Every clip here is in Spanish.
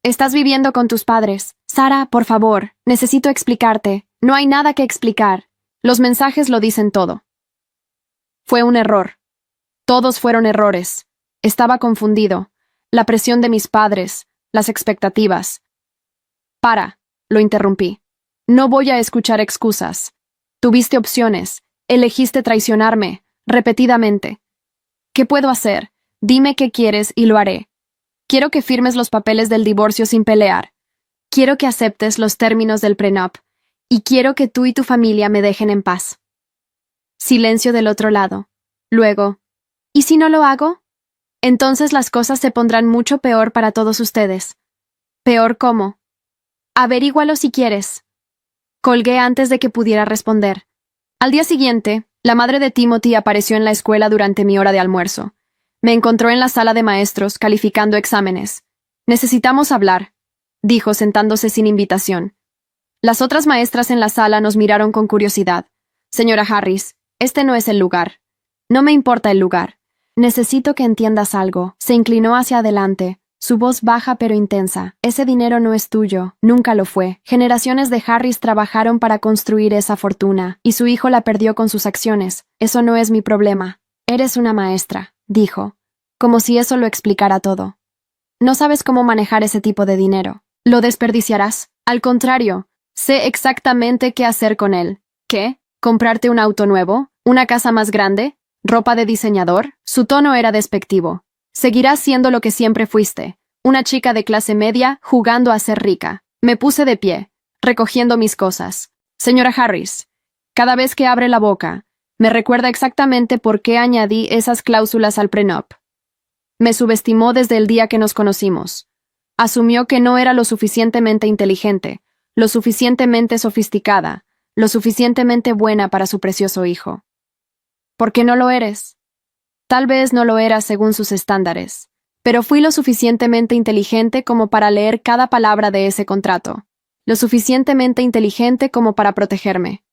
Estás viviendo con tus padres. Sara, por favor, necesito explicarte. No hay nada que explicar. Los mensajes lo dicen todo. Fue un error. Todos fueron errores. Estaba confundido. La presión de mis padres, las expectativas. Para, lo interrumpí. No voy a escuchar excusas. Tuviste opciones. Elegiste traicionarme, repetidamente. ¿Qué puedo hacer? Dime qué quieres y lo haré. Quiero que firmes los papeles del divorcio sin pelear. Quiero que aceptes los términos del prenup. Y quiero que tú y tu familia me dejen en paz. Silencio del otro lado. Luego, ¿y si no lo hago? Entonces las cosas se pondrán mucho peor para todos ustedes. ¿Peor cómo? Averígualo si quieres. Colgué antes de que pudiera responder. Al día siguiente, la madre de Timothy apareció en la escuela durante mi hora de almuerzo. Me encontró en la sala de maestros calificando exámenes. Necesitamos hablar, dijo sentándose sin invitación. Las otras maestras en la sala nos miraron con curiosidad. Señora Harris, este no es el lugar. No me importa el lugar. Necesito que entiendas algo. Se inclinó hacia adelante, su voz baja pero intensa. Ese dinero no es tuyo, nunca lo fue. Generaciones de Harris trabajaron para construir esa fortuna, y su hijo la perdió con sus acciones. Eso no es mi problema. Eres una maestra, dijo, como si eso lo explicara todo. No sabes cómo manejar ese tipo de dinero. ¿Lo desperdiciarás? Al contrario, sé exactamente qué hacer con él. ¿Qué? ¿Comprarte un auto nuevo? ¿Una casa más grande? ¿Ropa de diseñador? Su tono era despectivo. Seguirás siendo lo que siempre fuiste, una chica de clase media jugando a ser rica. Me puse de pie, recogiendo mis cosas. Señora Harris, cada vez que abre la boca, me recuerda exactamente por qué añadí esas cláusulas al prenup. Me subestimó desde el día que nos conocimos. Asumió que no era lo suficientemente inteligente, lo suficientemente sofisticada, lo suficientemente buena para su precioso hijo. ¿Por qué no lo eres? Tal vez no lo era según sus estándares, pero fui lo suficientemente inteligente como para leer cada palabra de ese contrato, lo suficientemente inteligente como para protegerme,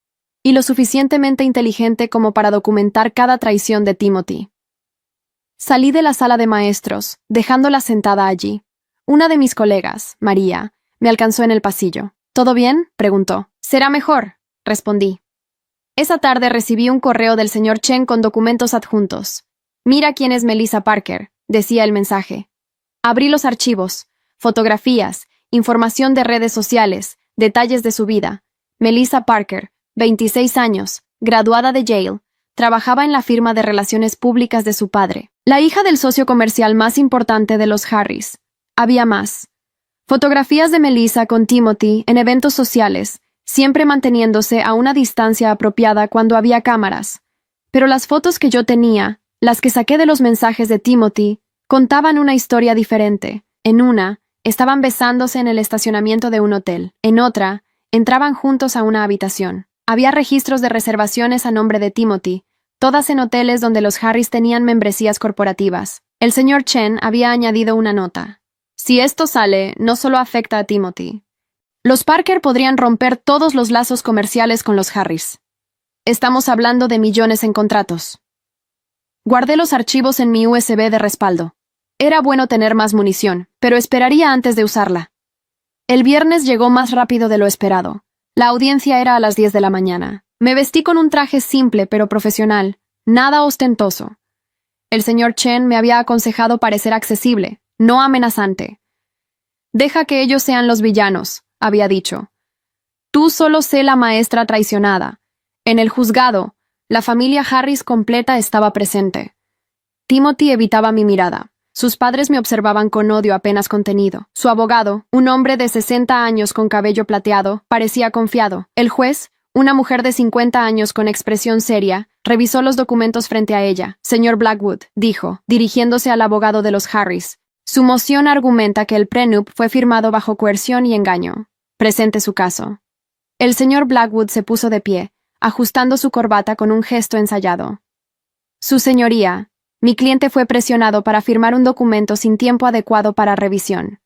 y lo suficientemente inteligente como para documentar cada traición de Timothy. Salí de la sala de maestros, dejándola sentada allí. Una de mis colegas, María, me alcanzó en el pasillo. ¿Todo bien?, preguntó. «Será mejor», respondí. Esa tarde recibí un correo del señor Chen con documentos adjuntos. «Mira quién es Melissa Parker», decía el mensaje. Abrí los archivos, fotografías, información de redes sociales, detalles de su vida. Melissa Parker, 26 años, graduada de Yale, trabajaba en la firma de relaciones públicas de su padre, la hija del socio comercial más importante de los Harris. Había más. Fotografías de Melissa con Timothy en eventos sociales, siempre manteniéndose a una distancia apropiada cuando había cámaras. Pero las fotos que yo tenía, las que saqué de los mensajes de Timothy, contaban una historia diferente. En una, estaban besándose en el estacionamiento de un hotel. En otra, entraban juntos a una habitación. Había registros de reservaciones a nombre de Timothy, todas en hoteles donde los Harris tenían membresías corporativas. El señor Chen había añadido una nota. Si esto sale, no solo afecta a Timothy. Los Parker podrían romper todos los lazos comerciales con los Harris. Estamos hablando de millones en contratos. Guardé los archivos en mi USB de respaldo. Era bueno tener más munición, pero esperaría antes de usarla. El viernes llegó más rápido de lo esperado. La audiencia era a las 10 de la mañana. Me vestí con un traje simple pero profesional, nada ostentoso. El señor Chen me había aconsejado parecer accesible, no amenazante. «Deja que ellos sean los villanos», había dicho. «Tú solo sé la maestra traicionada». En el juzgado, la familia Harris completa estaba presente. Timothy evitaba mi mirada. Sus padres me observaban con odio apenas contenido. Su abogado, un hombre de 60 años con cabello plateado, parecía confiado. El juez, una mujer de 50 años con expresión seria, revisó los documentos frente a ella. «Señor Blackwood», dijo, dirigiéndose al abogado de los Harris. «Su moción argumenta que el prenup fue firmado bajo coerción y engaño. Presente su caso». El señor Blackwood se puso de pie, ajustando su corbata con un gesto ensayado. «Su señoría, mi cliente fue presionado para firmar un documento sin tiempo adecuado para revisión.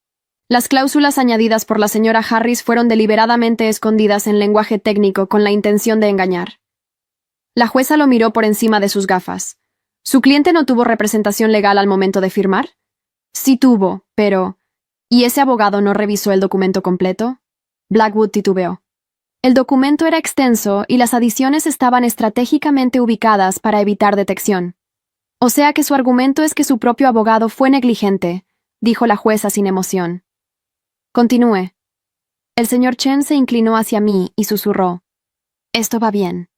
Las cláusulas añadidas por la señora Harris fueron deliberadamente escondidas en lenguaje técnico con la intención de engañar». La jueza lo miró por encima de sus gafas. «¿Su cliente no tuvo representación legal al momento de firmar?» «Sí tuvo, pero ¿Y ese abogado no revisó el documento completo? Blackwood titubeó. El documento era extenso y las adiciones estaban estratégicamente ubicadas para evitar detección. O sea que su argumento es que su propio abogado fue negligente, dijo la jueza sin emoción. Continúe. El señor Chen se inclinó hacia mí y susurró. Esto va bien.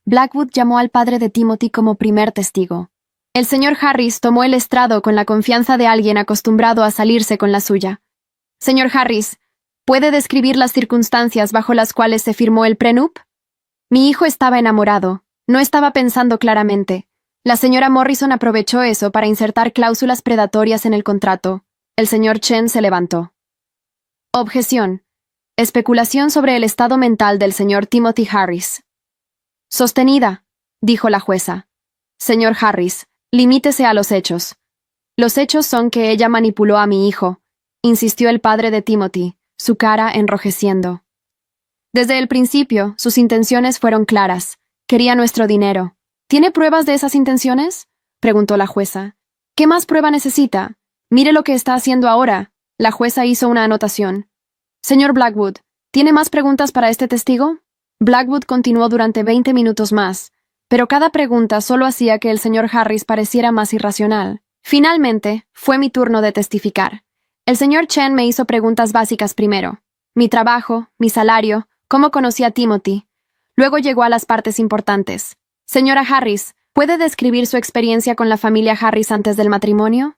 Blackwood llamó al padre de Timothy como primer testigo. El señor Harris tomó el estrado con la confianza de alguien acostumbrado a salirse con la suya. Señor Harris, ¿puede describir las circunstancias bajo las cuales se firmó el prenup? Mi hijo estaba enamorado. No estaba pensando claramente. La señora Morrison aprovechó eso para insertar cláusulas predatorias en el contrato. El señor Chen se levantó. Objeción. Especulación sobre el estado mental del señor Timothy Harris. Sostenida, dijo la jueza. Señor Harris, limítese a los hechos. Los hechos son que ella manipuló a mi hijo, insistió el padre de Timothy, su cara enrojeciendo. Desde el principio, sus intenciones fueron claras. Quería nuestro dinero. ¿Tiene pruebas de esas intenciones? Preguntó la jueza. ¿Qué más prueba necesita? Mire lo que está haciendo ahora. La jueza hizo una anotación. Señor Blackwood, ¿tiene más preguntas para este testigo? Blackwood continuó durante 20 minutos más, pero cada pregunta solo hacía que el señor Harris pareciera más irracional. Finalmente, fue mi turno de testificar. El señor Chen me hizo preguntas básicas primero. Mi trabajo, mi salario, cómo conocí a Timothy. Luego llegó a las partes importantes. Señora Harris, ¿puede describir su experiencia con la familia Harris antes del matrimonio?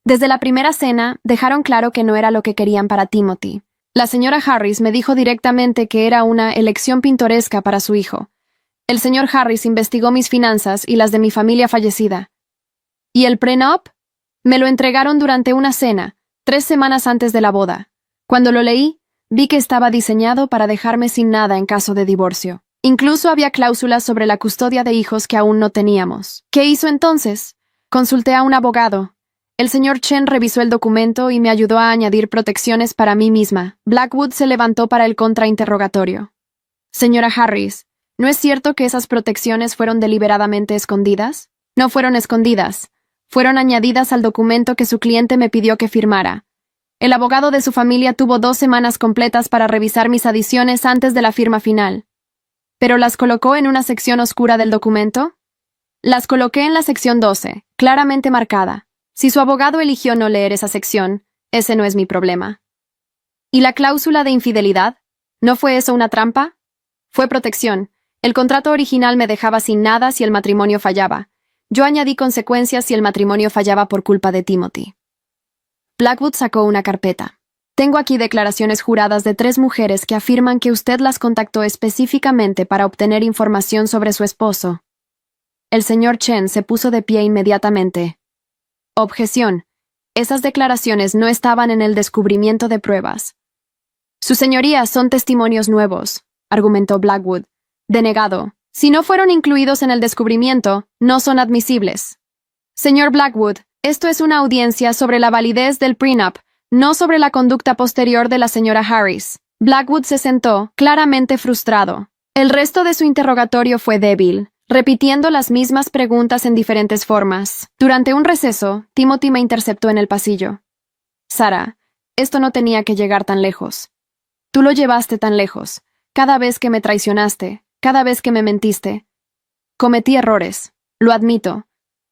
Desde la primera cena, dejaron claro que no era lo que querían para Timothy. La señora Harris me dijo directamente que era una elección pintoresca para su hijo. El señor Harris investigó mis finanzas y las de mi familia fallecida. ¿Y el prenup? Me lo entregaron durante una cena, 3 semanas antes de la boda. Cuando lo leí, vi que estaba diseñado para dejarme sin nada en caso de divorcio. Incluso había cláusulas sobre la custodia de hijos que aún no teníamos. ¿Qué hizo entonces? Consulté a un abogado. El señor Chen revisó el documento y me ayudó a añadir protecciones para mí misma. Blackwood se levantó para el contrainterrogatorio. Señora Harris, ¿no es cierto que esas protecciones fueron deliberadamente escondidas? No fueron escondidas. Fueron añadidas al documento que su cliente me pidió que firmara. El abogado de su familia tuvo 2 semanas completas para revisar mis adiciones antes de la firma final. ¿Pero las colocó en una sección oscura del documento? Las coloqué en la sección 12, claramente marcada. Si su abogado eligió no leer esa sección, ese no es mi problema. ¿Y la cláusula de infidelidad? ¿No fue eso una trampa? Fue protección. El contrato original me dejaba sin nada si el matrimonio fallaba. Yo añadí consecuencias si el matrimonio fallaba por culpa de Timothy. Blackwood sacó una carpeta. Tengo aquí declaraciones juradas de 3 mujeres que afirman que usted las contactó específicamente para obtener información sobre su esposo. El señor Chen se puso de pie inmediatamente. Objeción. Esas declaraciones no estaban en el descubrimiento de pruebas. Su señoría son testimonios nuevos, argumentó Blackwood. Denegado. Si no fueron incluidos en el descubrimiento, no son admisibles. Señor Blackwood, esto es una audiencia sobre la validez del prenup, no sobre la conducta posterior de la señora Harris. Blackwood se sentó, claramente frustrado. El resto de su interrogatorio fue débil, repitiendo las mismas preguntas en diferentes formas. Durante un receso, Timothy me interceptó en el pasillo. Sarah, esto no tenía que llegar tan lejos. Tú lo llevaste tan lejos. Cada vez que me traicionaste, cada vez que me mentiste. Cometí errores, lo admito.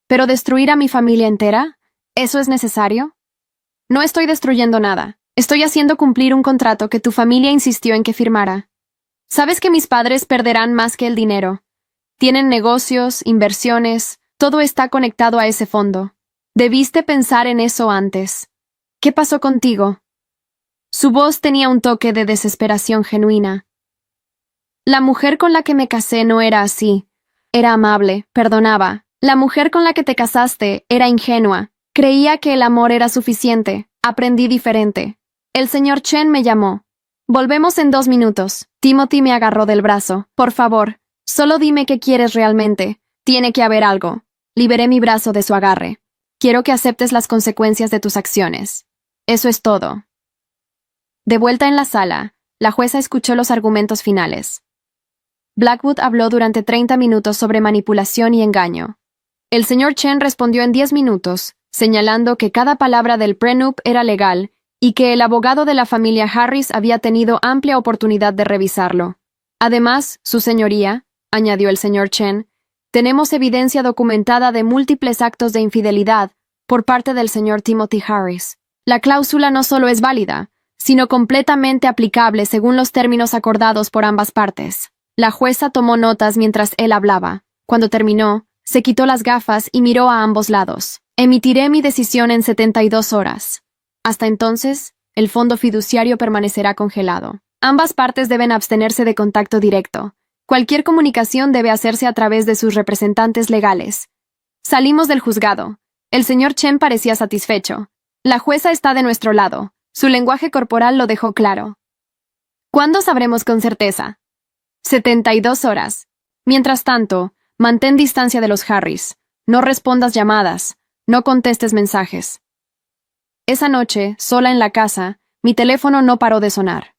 ¿Pero destruir a mi familia entera? ¿Eso es necesario? No estoy destruyendo nada. Estoy haciendo cumplir un contrato que tu familia insistió en que firmara. Sabes que mis padres perderán más que el dinero. Tienen negocios, inversiones, todo está conectado a ese fondo. Debiste pensar en eso antes. ¿Qué pasó contigo? Su voz tenía un toque de desesperación genuina. La mujer con la que me casé no era así. Era amable, perdonaba. La mujer con la que te casaste era ingenua. Creía que el amor era suficiente. Aprendí diferente. El señor Chen me llamó. Volvemos en 2 minutos. Timothy me agarró del brazo. Por favor, solo dime qué quieres realmente. Tiene que haber algo. Liberé mi brazo de su agarre. Quiero que aceptes las consecuencias de tus acciones. Eso es todo. De vuelta en la sala, la jueza escuchó los argumentos finales. Blackwood habló durante 30 minutos sobre manipulación y engaño. El señor Chen respondió en 10 minutos, señalando que cada palabra del prenup era legal y que el abogado de la familia Harris había tenido amplia oportunidad de revisarlo. Además, su señoría, añadió el señor Chen, tenemos evidencia documentada de múltiples actos de infidelidad por parte del señor Timothy Harris. La cláusula no solo es válida, sino completamente aplicable según los términos acordados por ambas partes. La jueza tomó notas mientras él hablaba. Cuando terminó, se quitó las gafas y miró a ambos lados. Emitiré mi decisión en 72 horas. Hasta entonces, el fondo fiduciario permanecerá congelado. Ambas partes deben abstenerse de contacto directo. Cualquier comunicación debe hacerse a través de sus representantes legales. Salimos del juzgado. El señor Chen parecía satisfecho. La jueza está de nuestro lado. Su lenguaje corporal lo dejó claro. ¿Cuándo sabremos con certeza? 72 horas. Mientras tanto, mantén distancia de los Harris. No respondas llamadas. No contestes mensajes. Esa noche, sola en la casa, mi teléfono no paró de sonar.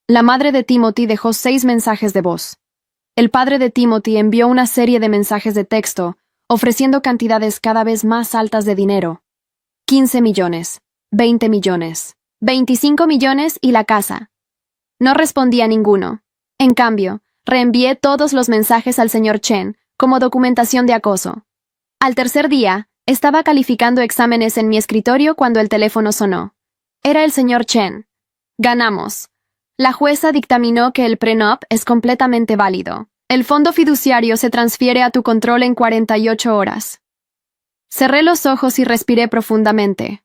La madre de Timothy dejó 6 mensajes de voz. El padre de Timothy envió una serie de mensajes de texto, ofreciendo cantidades cada vez más altas de dinero. 15 millones, 20 millones, 25 millones y la casa. No respondí a ninguno. En cambio, reenvié todos los mensajes al señor Chen como documentación de acoso. Al tercer día, estaba calificando exámenes en mi escritorio cuando el teléfono sonó. Era el señor Chen. Ganamos. La jueza dictaminó que el prenup es completamente válido. El fondo fiduciario se transfiere a tu control en 48 horas. Cerré los ojos y respiré profundamente.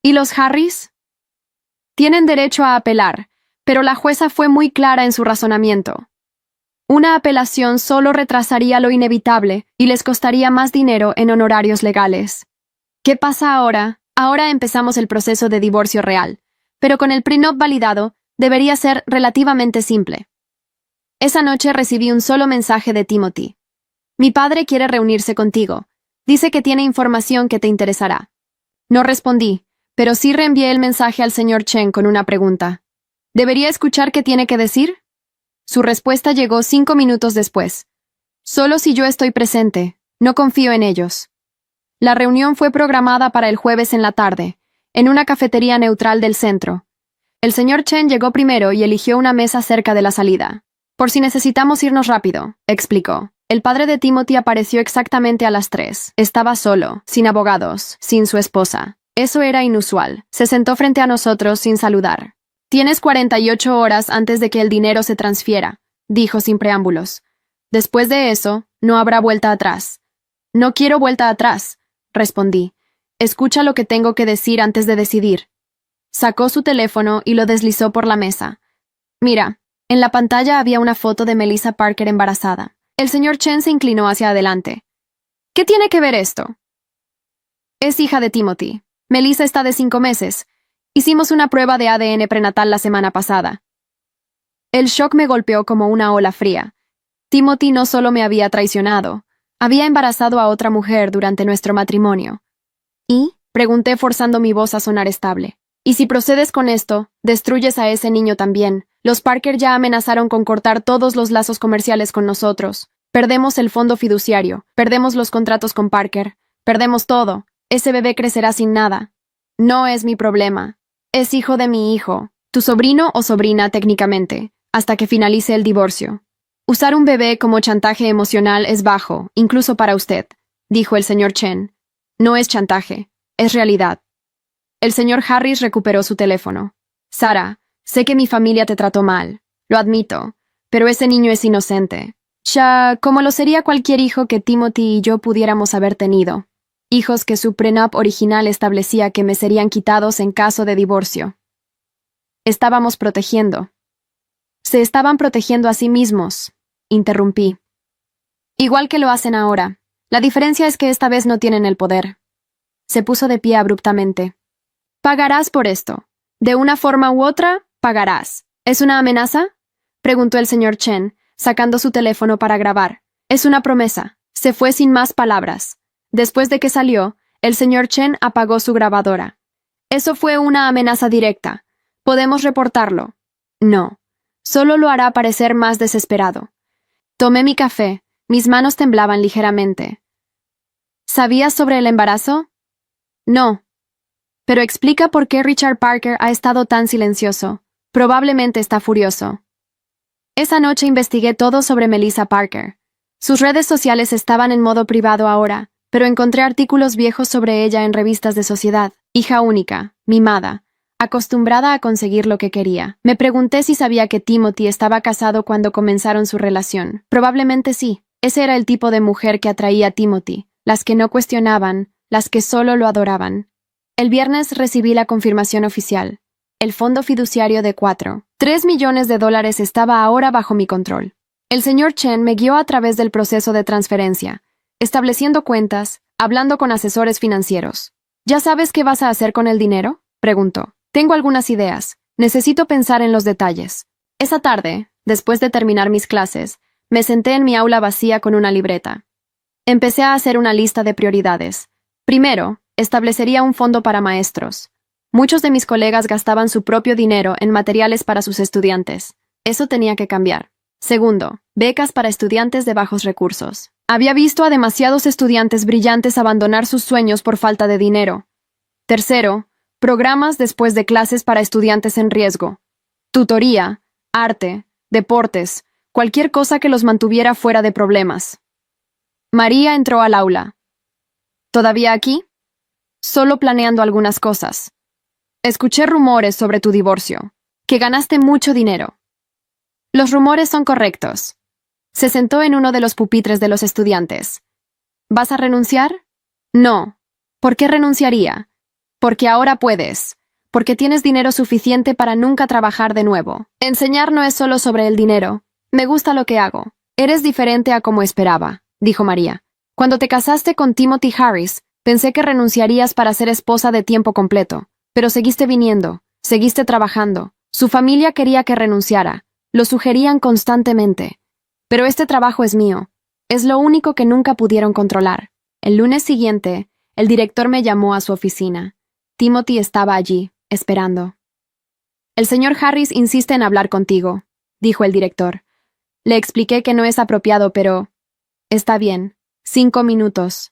¿Y los Harris? Tienen derecho a apelar, pero la jueza fue muy clara en su razonamiento. Una apelación solo retrasaría lo inevitable y les costaría más dinero en honorarios legales. ¿Qué pasa ahora? Ahora empezamos el proceso de divorcio real, pero con el prenup validado debería ser relativamente simple. Esa noche recibí un solo mensaje de Timothy. Mi padre quiere reunirse contigo. Dice que tiene información que te interesará. No respondí, pero sí reenvié el mensaje al señor Chen con una pregunta. ¿Debería escuchar qué tiene que decir? Su respuesta llegó 5 minutos después. Solo si yo estoy presente, no confío en ellos. La reunión fue programada para el jueves en la tarde, en una cafetería neutral del centro. El señor Chen llegó primero y eligió una mesa cerca de la salida. Por si necesitamos irnos rápido, explicó. El padre de Timothy apareció exactamente a las 3. Estaba solo, sin abogados, sin su esposa. Eso era inusual. Se sentó frente a nosotros sin saludar. Tienes 48 horas antes de que el dinero se transfiera, dijo sin preámbulos. Después de eso, no habrá vuelta atrás. No quiero vuelta atrás, respondí. Escucha lo que tengo que decir antes de decidir. Sacó su teléfono y lo deslizó por la mesa. Mira, en la pantalla había una foto de Melissa Parker embarazada. El señor Chen se inclinó hacia adelante. ¿Qué tiene que ver esto? Es hija de Timothy. Melissa está de 5 meses. Hicimos una prueba de ADN prenatal la semana pasada. El shock me golpeó como una ola fría. Timothy no solo me había traicionado, había embarazado a otra mujer durante nuestro matrimonio. ¿Y? Pregunté forzando mi voz a sonar estable. Y si procedes con esto, destruyes a ese niño también. Los Parker ya amenazaron con cortar todos los lazos comerciales con nosotros. Perdemos el fondo fiduciario, perdemos los contratos con Parker, perdemos todo. Ese bebé crecerá sin nada. No es mi problema. Es hijo de mi hijo, tu sobrino o sobrina técnicamente, hasta que finalice el divorcio. Usar un bebé como chantaje emocional es bajo, incluso para usted, dijo el señor Chen. No es chantaje, es realidad. El señor Harris recuperó su teléfono. Sara, sé que mi familia te trató mal, lo admito, pero ese niño es inocente. Como lo sería cualquier hijo que Timothy y yo pudiéramos haber tenido. Hijos que su prenup original establecía que me serían quitados en caso de divorcio. Estábamos protegiendo. Se estaban protegiendo a sí mismos, interrumpí. Igual que lo hacen ahora. La diferencia es que esta vez no tienen el poder. Se puso de pie abruptamente. Pagarás por esto. De una forma u otra, pagarás. ¿Es una amenaza? Preguntó el señor Chen, sacando su teléfono para grabar. Es una promesa. Se fue sin más palabras. Después de que salió, el señor Chen apagó su grabadora. Eso fue una amenaza directa. ¿Podemos reportarlo? No. Solo lo hará parecer más desesperado. Tomé mi café. Mis manos temblaban ligeramente. ¿Sabías sobre el embarazo? No. Pero explica por qué Richard Parker ha estado tan silencioso. Probablemente está furioso. Esa noche investigué todo sobre Melissa Parker. Sus redes sociales estaban en modo privado ahora, pero encontré artículos viejos sobre ella en revistas de sociedad. Hija única, mimada, acostumbrada a conseguir lo que quería. Me pregunté si sabía que Timothy estaba casado cuando comenzaron su relación. Probablemente sí. Ese era el tipo de mujer que atraía a Timothy, las que no cuestionaban, las que solo lo adoraban. El viernes recibí la confirmación oficial. El fondo fiduciario de $3 millones estaba ahora bajo mi control. El señor Chen me guió a través del proceso de transferencia, estableciendo cuentas, hablando con asesores financieros. ¿Ya sabes qué vas a hacer con el dinero?, preguntó. Tengo algunas ideas. Necesito pensar en los detalles. Esa tarde, después de terminar mis clases, me senté en mi aula vacía con una libreta. Empecé a hacer una lista de prioridades. Primero, establecería un fondo para maestros. Muchos de mis colegas gastaban su propio dinero en materiales para sus estudiantes. Eso tenía que cambiar. Segundo, becas para estudiantes de bajos recursos. Había visto a demasiados estudiantes brillantes abandonar sus sueños por falta de dinero. Tercero, programas después de clases para estudiantes en riesgo. Tutoría, arte, deportes, cualquier cosa que los mantuviera fuera de problemas. María entró al aula. ¿Todavía aquí? Solo planeando algunas cosas. Escuché rumores sobre tu divorcio, que ganaste mucho dinero. Los rumores son correctos. Se sentó en uno de los pupitres de los estudiantes. ¿Vas a renunciar? No. ¿Por qué renunciaría? Porque ahora puedes. Porque tienes dinero suficiente para nunca trabajar de nuevo. Enseñar no es solo sobre el dinero. Me gusta lo que hago. Eres diferente a como esperaba, dijo María. Cuando te casaste con Timothy Harris, pensé que renunciarías para ser esposa de tiempo completo. Pero seguiste viniendo, seguiste trabajando. Su familia quería que renunciara. Lo sugerían constantemente. Pero este trabajo es mío. Es lo único que nunca pudieron controlar. El lunes siguiente, el director me llamó a su oficina. Timothy estaba allí, esperando. El señor Harris insiste en hablar contigo, dijo el director. Le expliqué que no es apropiado, pero... Está bien. 5 minutos.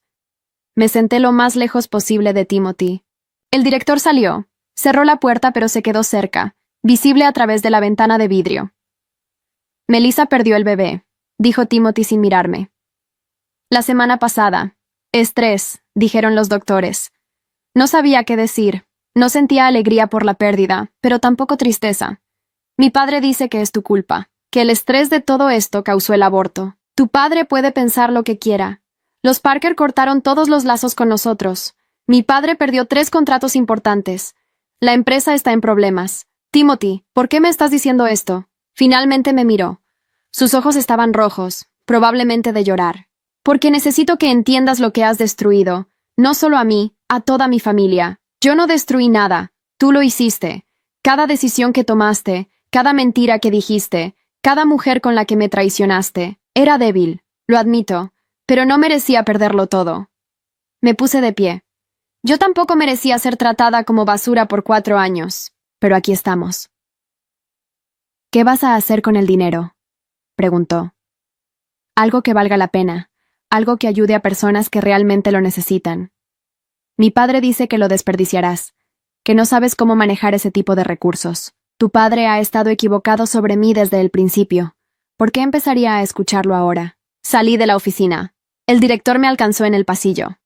Me senté lo más lejos posible de Timothy. El director salió. Cerró la puerta, pero se quedó cerca, visible a través de la ventana de vidrio. Melissa perdió el bebé, dijo Timothy sin mirarme. La semana pasada. Estrés, dijeron los doctores. No sabía qué decir. No sentía alegría por la pérdida, pero tampoco tristeza. Mi padre dice que es tu culpa, que el estrés de todo esto causó el aborto. Tu padre puede pensar lo que quiera. Los Parker cortaron todos los lazos con nosotros. Mi padre perdió 3 contratos importantes. La empresa está en problemas. Timothy, ¿por qué me estás diciendo esto? Finalmente me miró. Sus ojos estaban rojos, probablemente de llorar. Porque necesito que entiendas lo que has destruido. No solo a mí, a toda mi familia. Yo no destruí nada. Tú lo hiciste. Cada decisión que tomaste, cada mentira que dijiste, cada mujer con la que me traicionaste. Era débil, lo admito, pero no merecía perderlo todo. Me puse de pie. Yo tampoco merecía ser tratada como basura por 4 años, pero aquí estamos. ¿Qué vas a hacer con el dinero?, preguntó. Algo que valga la pena, algo que ayude a personas que realmente lo necesitan. Mi padre dice que lo desperdiciarás, que no sabes cómo manejar ese tipo de recursos. Tu padre ha estado equivocado sobre mí desde el principio. ¿Por qué empezaría a escucharlo ahora? Salí de la oficina. El director me alcanzó en el pasillo.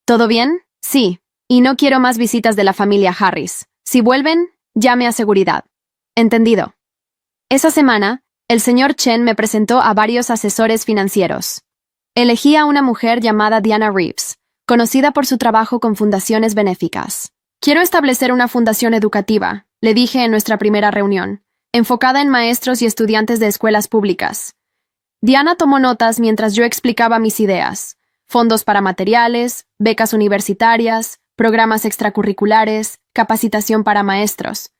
¿Todo bien? Sí, y no quiero más visitas de la familia Harris. Si vuelven, llame a seguridad. Entendido. Esa semana, el señor Chen me presentó a varios asesores financieros. Elegí a una mujer llamada Diana Reeves, conocida por su trabajo con fundaciones benéficas. Quiero establecer una fundación educativa, le dije en nuestra primera reunión, enfocada en maestros y estudiantes de escuelas públicas. Diana tomó notas mientras yo explicaba mis ideas. Fondos para materiales, becas universitarias, programas extracurriculares, capacitación para maestros.